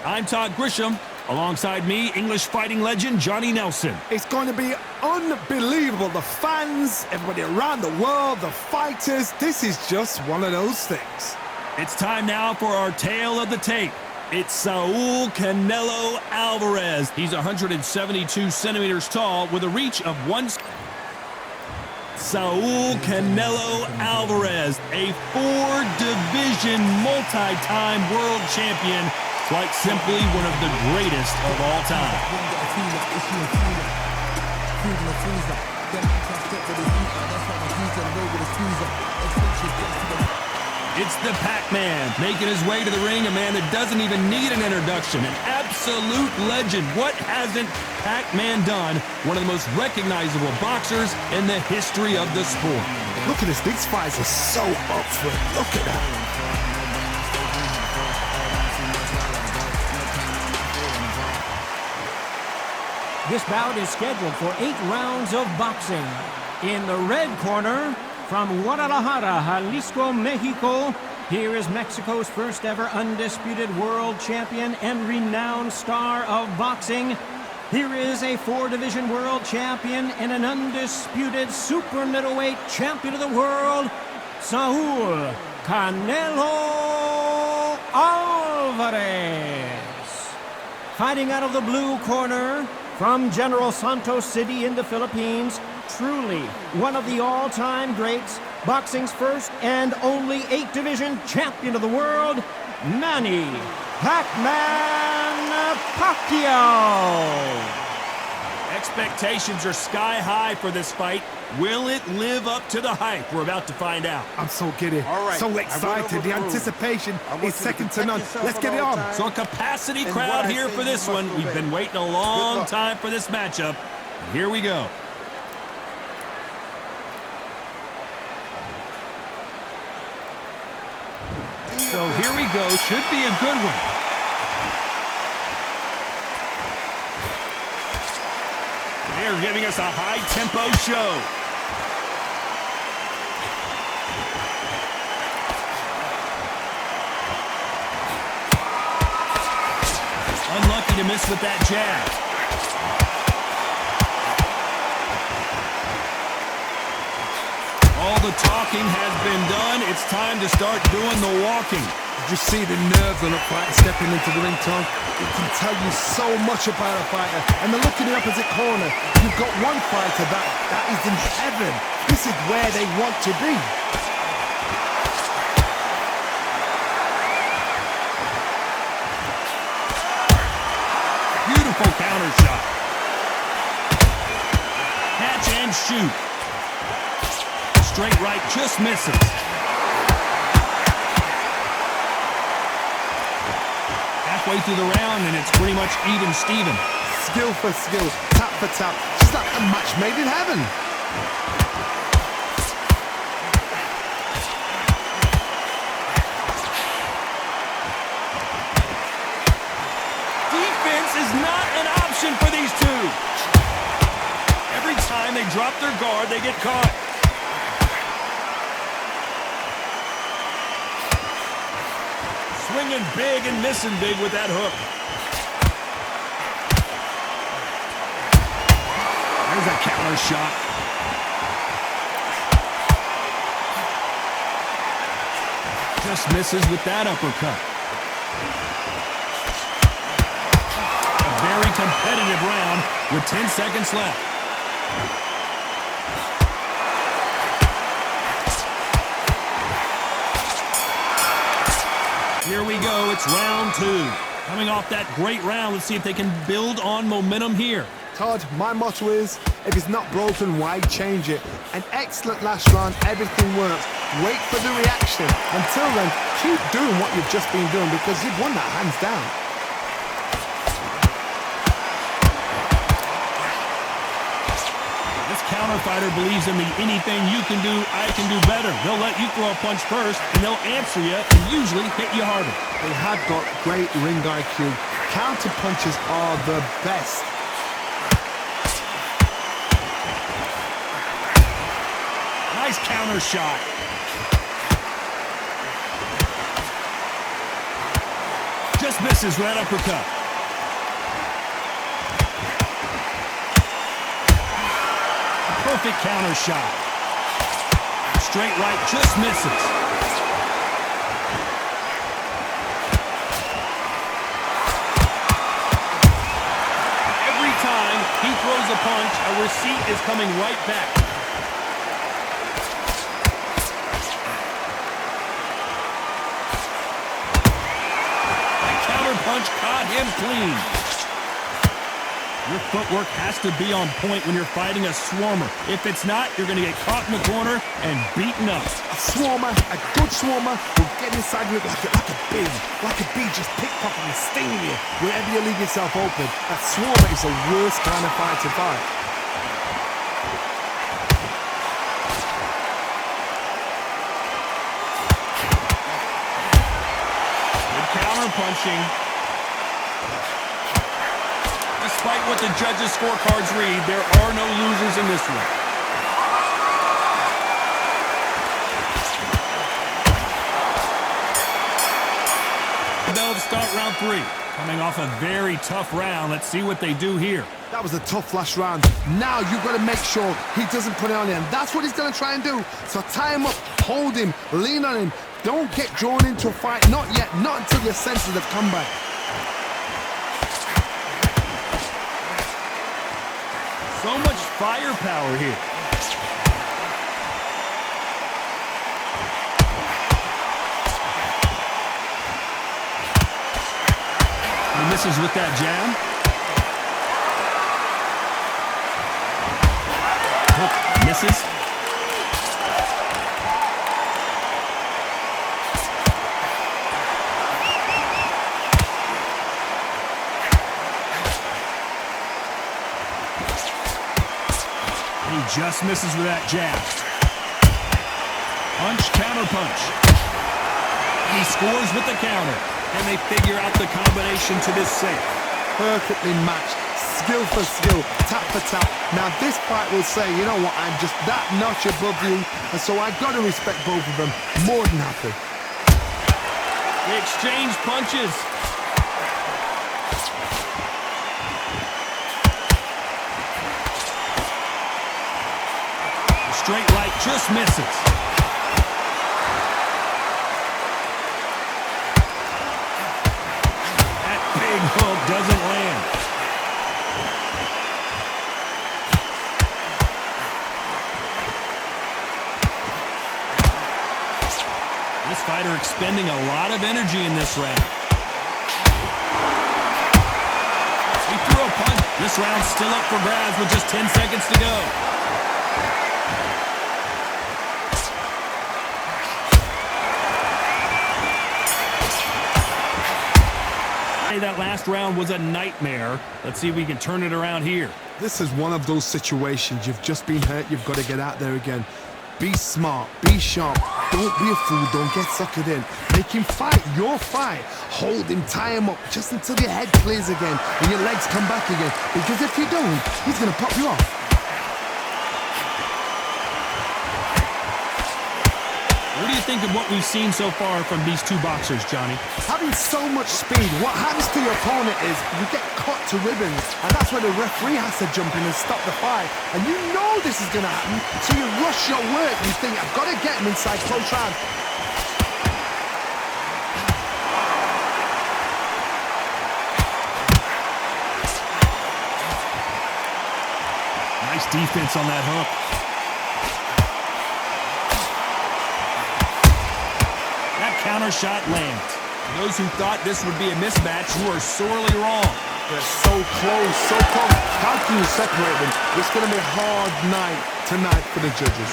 I'm Todd Grisham. Alongside me, English fighting legend Johnny Nelson. It's going to be unbelievable. The fans, everybody around the world, the fighters. This is just one of those things. It's time now for our tale of the tape. It's Saul Canelo Alvarez. He's 172 centimeters tall with a reach of one... Saul Canelo Alvarez, a four-division multi-time world champion. Quite simply one of the greatest of all time. It's the Pac-Man, making his way to the ring, a man that doesn't even need an introduction, an absolute legend. What hasn't Pac-Man done? One of the most recognizable boxers in the history of the sport. Look at this, these fights are so up for it. Look at that. This bout is scheduled for 8 rounds of boxing. In the red corner, from Guadalajara, Jalisco, Mexico, here is Mexico's first ever undisputed world champion and renowned star of boxing. Here is a 4-division world champion and an undisputed super middleweight champion of the world, Saul Canelo Alvarez. Fighting out of the blue corner, from General Santos City in the Philippines, truly one of the all-time greats, boxing's first and only 8-division champion of the world, Manny Pac-Man Pacquiao. Expectations are sky high for this fight. Will it live up to the hype? We're about to find out. I'm so giddy, so excited. The anticipation is second to none. Let's get it on. So a capacity crowd here for this one. We've been waiting a long time for this matchup. Here we go. So here we go. Should be a good one. They're giving us a high-tempo show. Unlucky to miss with that jab. All the talking has been done. It's time to start doing the walking. Did you see the nerves on a fighter stepping into the ring, Tom? It can tell you so much about a fighter. And then look in the opposite corner. You've got one fighter that is in heaven. This is where they want to be. Beautiful counter shot. Catch and shoot. Straight right just misses. Halfway through the round, and it's pretty much even Steven. Skill for skill, tap for tap. Just like a match made in heaven. Defense is not an option for these two. Every time they drop their guard, they get caught. Swinging big and missing big with that hook. There's a counter shot. Just misses with that uppercut. A very competitive round with 10 seconds left. Here we go, it's round 2. Coming off that great round, let's see if they can build on momentum here. Todd, my motto is, if it's not broken, why change it? An excellent last round, everything works. Wait for the reaction. Until then, keep doing what you've just been doing because you've won that hands down. Counter fighter believes in the anything you can do, I can do better. They'll let you throw a punch first, and they'll answer you and usually hit you harder. They have got great ring IQ. Counter punches are the best. Nice counter shot. Just misses with that uppercut. Perfect counter shot. Straight right, just misses. Every time he throws a punch, a receipt is coming right back. That counter punch caught him clean. Your footwork has to be on point when you're fighting a swarmer. If it's not, you're going to get caught in the corner and beaten up. A swarmer, a good swarmer, will get inside you like a bee, just pickpocketing, stinging you wherever you leave yourself open. A swarmer is the worst kind of fight to fight. Good counter punching. Despite what the judges' scorecards read, there are no losers in this one. They'll start round 3. Coming off a very tough round. Let's see what they do here. That was a tough last round. Now you've got to make sure he doesn't put it on him. That's what he's going to try and do. So tie him up, hold him, lean on him. Don't get drawn into a fight. Not yet. Not until your senses have come back. So much firepower here. He misses with that jab. Hook misses. He just misses with that jab. Punch, counter punch. He scores with the counter. And they figure out the combination to this safe. Perfectly matched. Skill for skill. Tap for tap. Now this fight will say, you know what, I'm just that notch above you. And so I've got to respect both of them. More than happy. They exchange punches. Straight right just misses. That big hook doesn't land. This fighter expending a lot of energy in this round. He threw a punch. This round's still up for grabs with just 10 seconds to go. That last round was a nightmare. Let's see if we can turn it around here. This is one of those situations. You've just been hurt. You've got to get out there again. Be smart. Be sharp. Don't be a fool. Don't get suckered in. Make him fight your fight. Hold him. Tie him up just until your head clears again and your legs come back again. Because if you don't, he's going to pop you off. What do you think of what we've seen so far from these two boxers, Johnny? Having so much speed, what happens to your opponent is you get cut to ribbons, and that's where the referee has to jump in and stop the fight. And you know this is going to happen, so you rush your work. You think, I've got to get him inside close round. Nice defense on that hook. Counter shot lands. Those who thought this would be a mismatch, you are sorely wrong. They're so close, so close. How can you separate them? It's going to be a hard night tonight for the judges.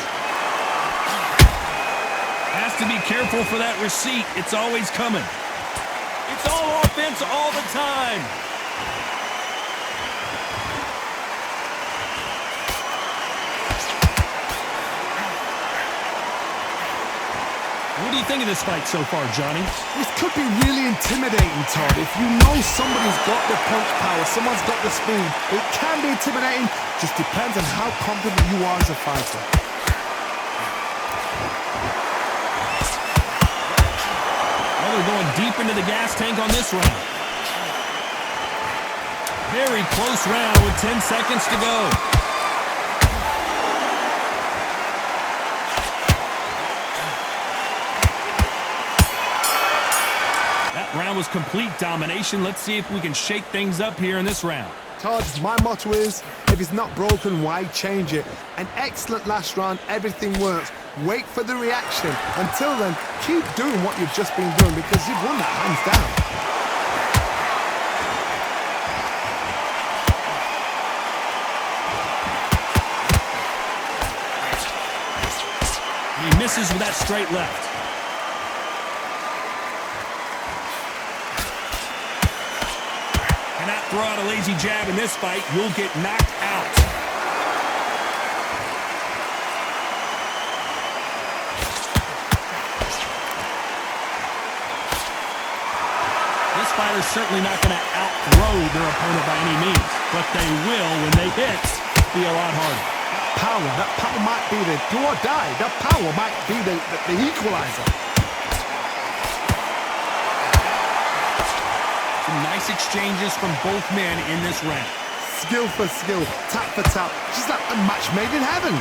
Has to be careful for that receipt. It's always coming. It's all offense all the time. What do you think of this fight so far, Johnny? This could be really intimidating, Todd. If you know somebody's got the punch power, someone's got the speed, it can be intimidating. Just depends on how confident you are as a fighter. Well, they're going deep into the gas tank on this round. Very close round with 10 seconds to go. That round was complete domination. Let's see if we can shake things up here in this round. Todd, my motto is, if it's not broken, why change it? An excellent last round, everything works. Wait for the reaction. Until then, keep doing what you've just been doing because you've won that hands down. He misses with that straight left. Cannot throw out a lazy jab in this fight. You'll get knocked out. This fighter's certainly not going to outthrow their opponent by any means, but they will, when they hit, be a lot harder. That power might be the do or die. That power might be the equalizer. Some nice exchanges from both men in this round. Skill for skill, tap for tap, just like a match made in heaven.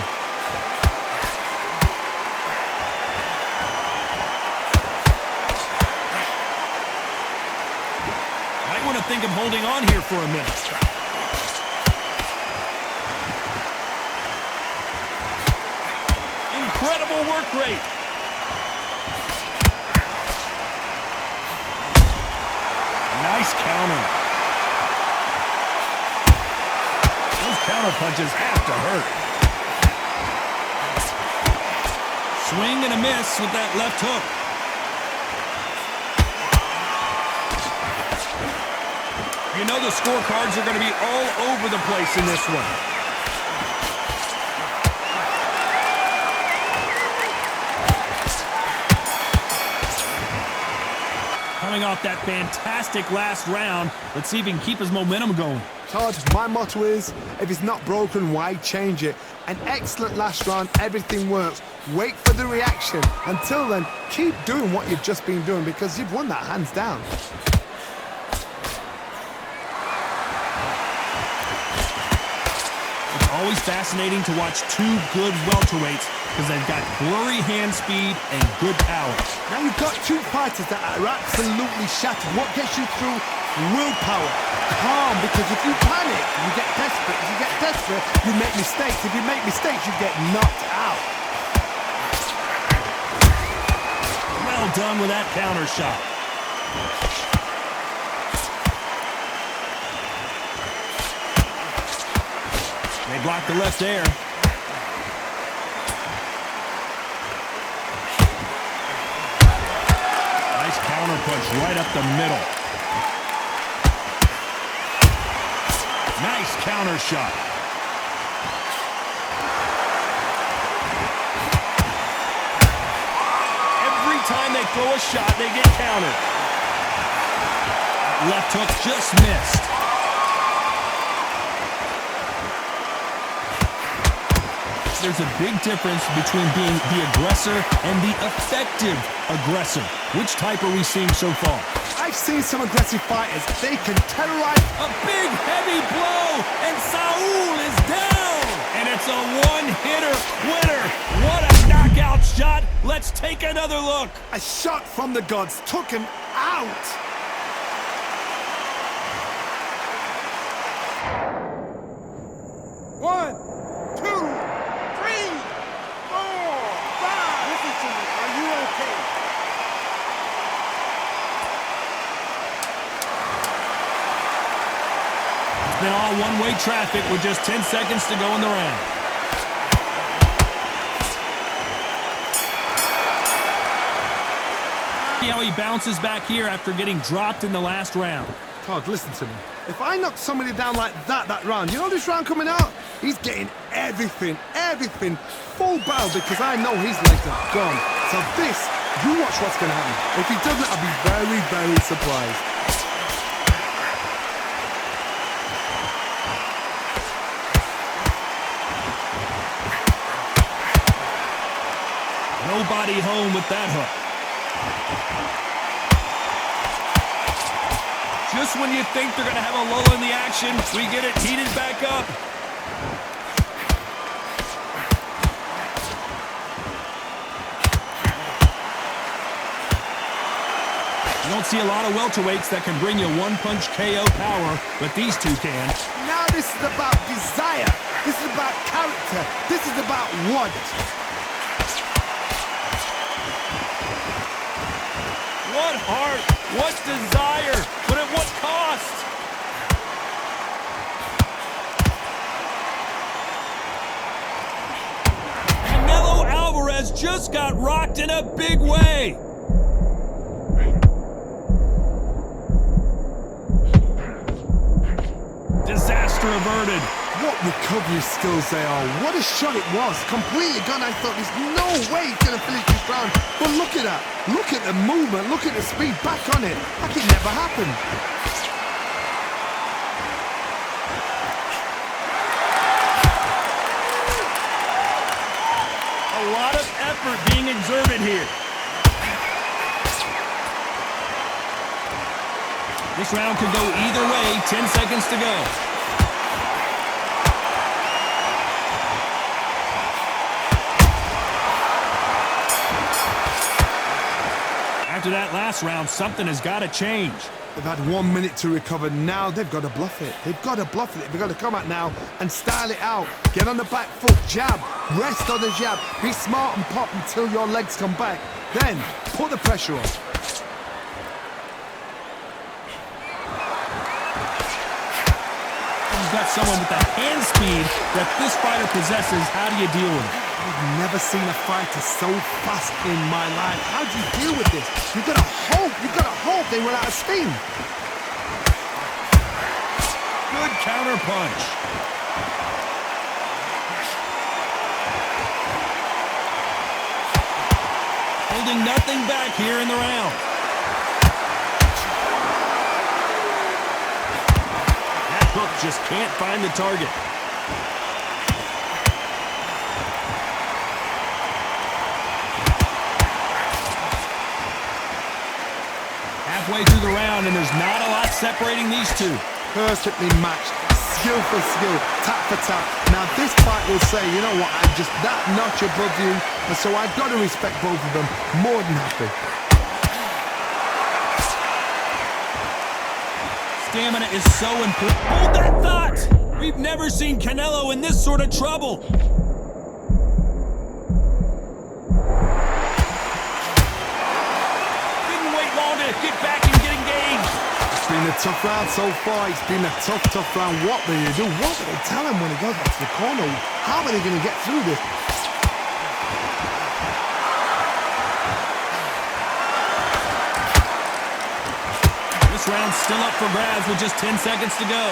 Might want to think of holding on here for a minute. Incredible work rate. Nice counter. Those counter punches have to hurt. Swing and a miss with that left hook. You know the scorecards are going to be all over the place in this one. Coming off that fantastic last round, let's see if he can keep his momentum going. Todd, my motto is, if it's not broken, why change it? An excellent last round, everything works. Wait for the reaction. Until then, keep doing what you've just been doing because you've won that hands down. It's always fascinating to watch two good welterweights because they've got blurry hand speed and good power. Now you've got two fighters that are absolutely shattered. What gets you through? Willpower. Calm, because if you panic, you get desperate. If you get desperate, you make mistakes. If you make mistakes, you get knocked out. Well done with that counter shot. They blocked the left there. Nice counter punch right up the middle. Nice counter shot. Every time they throw a shot, they get countered. Left hook just missed. There's a big difference between being the aggressor and the effective aggressor. Which type are we seeing so far? I've seen some aggressive fighters. They can terrorize. A big heavy blow, and Saul is down. And it's a one-hitter winner. What a knockout shot. Let's take another look. A shot from the gods took him out. One, two, three, four, five. Listen to me. Are you okay? It's been all one-way traffic with just 10 seconds to go in the round. See how he bounces back here after getting dropped in the last round. Todd, listen to me. If I knock somebody down like that round, you know this round coming out? He's getting everything, full barrel because I know his legs are gone. So this, you watch what's going to happen. If he doesn't, I'll be very, very surprised. Nobody home with that hook. Just when you think they're going to have a lull in the action, we get it heated back up. You don't see a lot of welterweights that can bring you one-punch KO power, but these two can. Now this is about desire. This is about character. This is about want. What heart, what desire, but at what cost? Canelo Alvarez just got rocked in a big way. Disaster averted. What recovery skills they are. What a shot it was. Completely gone. I thought there's no way he's going to finish this round. But look at that. Look at the movement. Look at the speed. Back on it. Like it never happened. A lot of effort being exerted here. This round could go either way. 10 seconds to go. After that last round, something has got to change. They've had 1 minute to recover. Now they've got to bluff it. They've got to bluff it. They've got to come out now and style it out. Get on the back foot, jab, rest on the jab. Be smart and pop until your legs come back. Then put the pressure on. He's got someone with the hand speed that this fighter possesses. How do you deal with it? I've never seen a fighter so fast in my life. How do you deal with this? You've got to hope they run out of steam. Good counter punch. Holding nothing back here in the round. That hook just can't find the target. Halfway through the round, and there's not a lot separating these two. Perfectly matched, skill for skill, tap for tap. Now this fight will say, you know what, I'm just that notch above you, and so I've got to respect both of them. More than happy. Stamina is so important. Hold that thought! We've never seen Canelo in this sort of trouble. Get back and get engaged. It's been a tough round so far. It's been a tough round. What will you do? What will they tell him when he goes back to the corner? How are they going to get through this? This round's still up for grabs with just 10 seconds to go.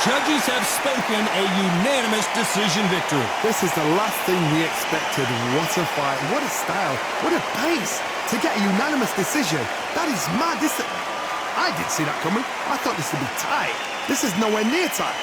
Judges have spoken a unanimous decision victory. This is the last thing we expected. What a fight. What a style. What a pace to get a unanimous decision. That is mad. I didn't see that coming. I thought this would be tight. This is nowhere near tight.